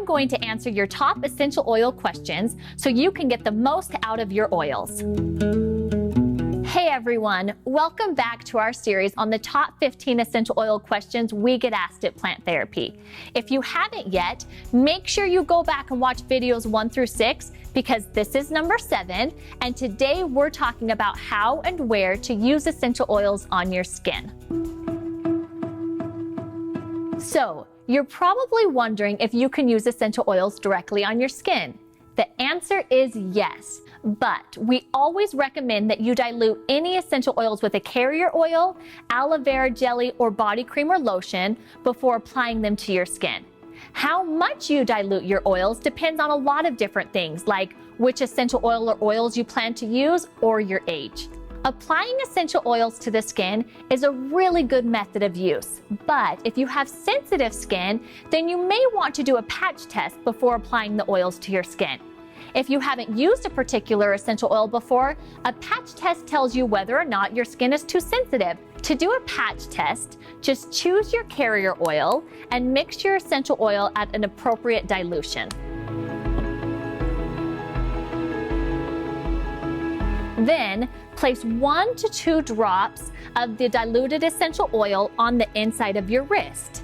I'm going to answer your top essential oil questions so you can get the most out of your oils. Hey everyone, welcome back to our series on the top 15 essential oil questions we get asked at Plant Therapy. If you haven't yet, make sure you go back and watch videos 1 through 6 because this is number 7, and today we're talking about how and where to use essential oils on your skin. So, you're probably wondering if you can use essential oils directly on your skin. The answer is yes. But we always recommend that you dilute any essential oils with a carrier oil, aloe vera jelly, or body cream or lotion before applying them to your skin. How much you dilute your oils depends on a lot of different things, like which essential oil or oils you plan to use or your age. Applying essential oils to the skin is a really good method of use, but if you have sensitive skin, then you may want to do a patch test before applying the oils to your skin. If you haven't used a particular essential oil before, a patch test tells you whether or not your skin is too sensitive. To do a patch test, just choose your carrier oil and mix your essential oil at an appropriate dilution. Then, place 1 to 2 drops of the diluted essential oil on the inside of your wrist.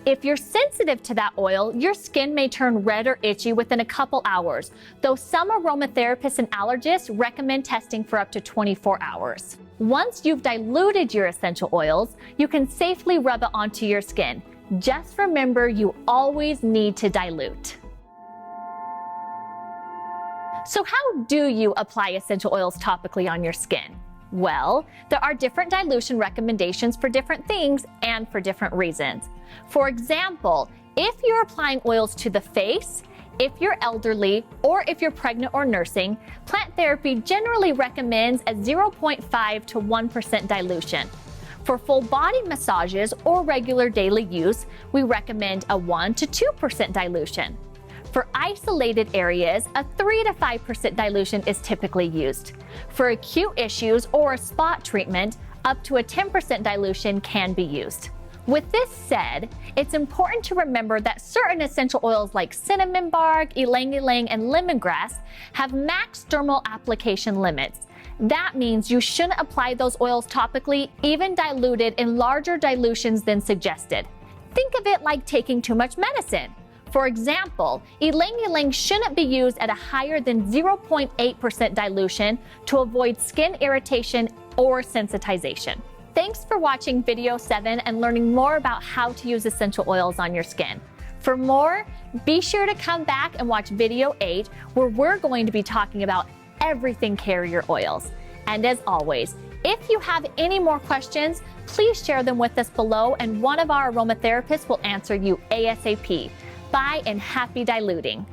If you're sensitive to that oil, your skin may turn red or itchy within a couple hours, though some aromatherapists and allergists recommend testing for up to 24 hours. Once you've diluted your essential oils, you can safely rub it onto your skin. Just remember, you always need to dilute. So how do you apply essential oils topically on your skin? Well, there are different dilution recommendations for different things and for different reasons. For example, if you're applying oils to the face, if you're elderly, or if you're pregnant or nursing, Plant Therapy generally recommends a 0.5 to 1% dilution. For full body massages or regular daily use, we recommend a 1 to 2% dilution. For isolated areas, a 3 to 5% dilution is typically used. For acute issues or a spot treatment, up to a 10% dilution can be used. With this said, it's important to remember that certain essential oils like cinnamon bark, ylang-ylang, and lemongrass have max dermal application limits. That means you shouldn't apply those oils topically, even diluted in larger dilutions than suggested. Think of it like taking too much medicine. For example, ylang-ylang shouldn't be used at a higher than 0.8% dilution to avoid skin irritation or sensitization. Thanks for watching video 7 and learning more about how to use essential oils on your skin. For more, be sure to come back and watch video 8, where we're going to be talking about everything carrier oils. And as always, if you have any more questions, please share them with us below and one of our aromatherapists will answer you ASAP. Bye and happy diluting.